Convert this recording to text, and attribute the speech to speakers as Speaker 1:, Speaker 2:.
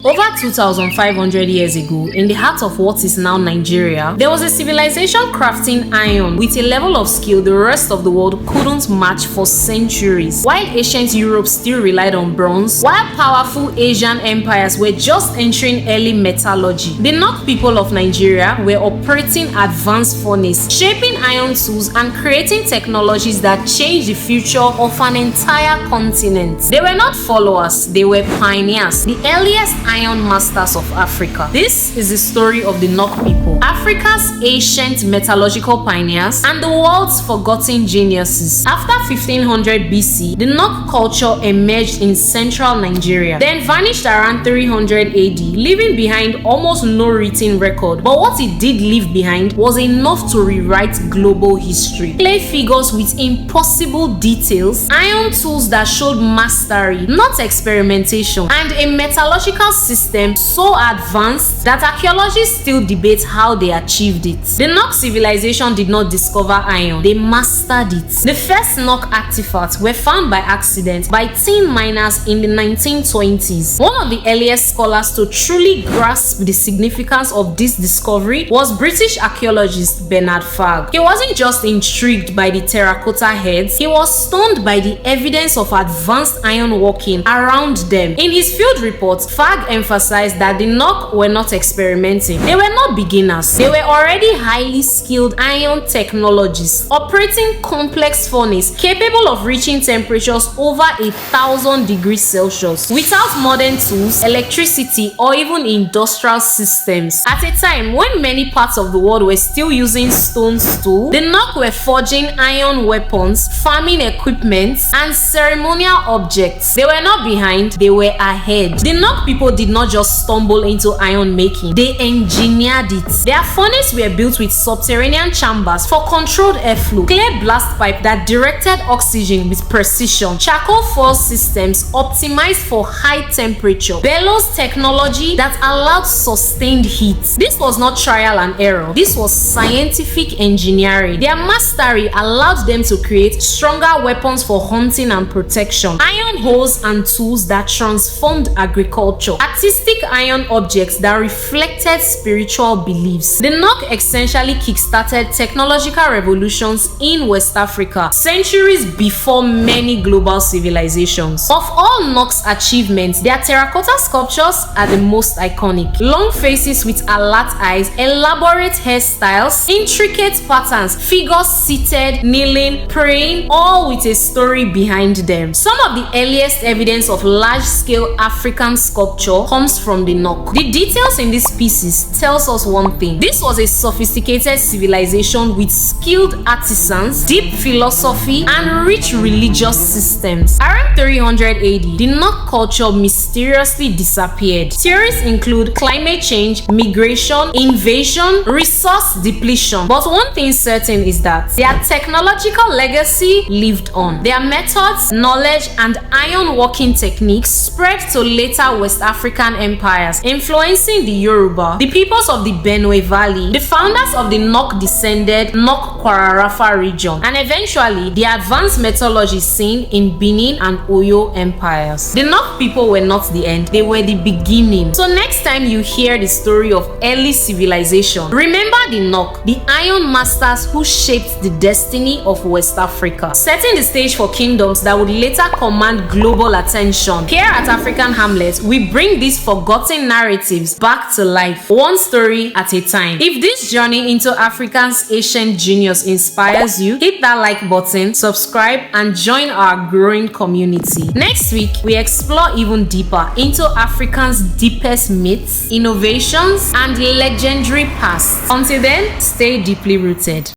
Speaker 1: Over 2,500 years ago, in the heart of what is now Nigeria, there was a civilization crafting iron with a level of skill the rest of the world couldn't match for centuries. While ancient Europe still relied on bronze, while powerful Asian empires were just entering early metallurgy, the Nok people of Nigeria were operating advanced furnace, shaping iron tools and creating technologies that changed the future of an entire continent. They were not followers, they were pioneers, the earliest iron masters of Africa. This is the story of the Nok people, Africa's ancient metallurgical pioneers and the world's forgotten geniuses. After 1500 BC, the Nok culture emerged in central Nigeria, then vanished around 300 AD, leaving behind almost no written record. But what it did leave behind was enough to rewrite global history. Clay figures with impossible details, iron tools that showed mastery, not experimentation, and a metallurgical system so advanced that archaeologists still debate how they achieved it. The Nok Civilization did not discover iron, they mastered it. The first Nok artifacts were found by accident by tin miners in the 1920s. One of the earliest scholars to truly grasp the significance of this discovery was British archaeologist Bernard Fagg. He wasn't just intrigued by the terracotta heads, he was stunned by the evidence of advanced iron working around them. In his field report, Fagg emphasized that the Nok were not experimenting. They were not beginners. They were already highly skilled iron technologists, operating complex furnaces capable of reaching temperatures over 1,000 degrees Celsius without modern tools, electricity, or even industrial systems. At a time when many parts of the world were still using stone stool, the Nok were forging iron weapons, farming equipment, and ceremonial objects. They were not behind, they were ahead. The Nok people did not just stumble into iron making, they engineered it. Their furnaces were built with subterranean chambers for controlled airflow, clay blast pipe that directed oxygen with precision, charcoal foil systems optimized for high temperature, bellows technology that allowed sustained heat. This was not trial and error, this was scientific engineering. Their mastery allowed them to create stronger weapons for hunting and protection, iron hoes and tools that transformed agriculture, artistic iron objects that reflected spiritual beliefs. The Nok essentially kickstarted technological revolutions in West Africa centuries before many global civilizations. Of all Nok's achievements, their terracotta sculptures are the most iconic. Long faces with alert eyes, elaborate hairstyles, intricate patterns, figures seated, kneeling, praying, all with a story behind them. Some of the earliest evidence of large-scale African sculpture comes from the Nok. The details in these pieces tells us one thing. This was a sophisticated civilization with skilled artisans, deep philosophy, and rich religious systems. Around 300 AD, the Nok culture mysteriously disappeared. Theories include climate change, migration, invasion, resource depletion. But one thing certain is that their technological legacy lived on. Their methods, knowledge, and iron working techniques spread to later West African empires, influencing the Yoruba, the peoples of the Benue Valley, the founders of the Nok-descended Nok-Kwara region, and eventually the advanced metallurgy seen in Benin and Oyo empires. The Nok people were not the end, they were the beginning. So next time you hear the story of early civilization, remember the Nok, the iron masters who shaped the destiny of West Africa, setting the stage for kingdoms that would later command global attention. Here at African Hamlet, we bring these forgotten narratives back to life, one story at a time. If this journey into Africa's ancient genius inspires you, hit that like button, subscribe, and join our growing community. Next week, we explore even deeper into Africa's deepest myths, innovations, and legendary past. Until then, stay deeply rooted.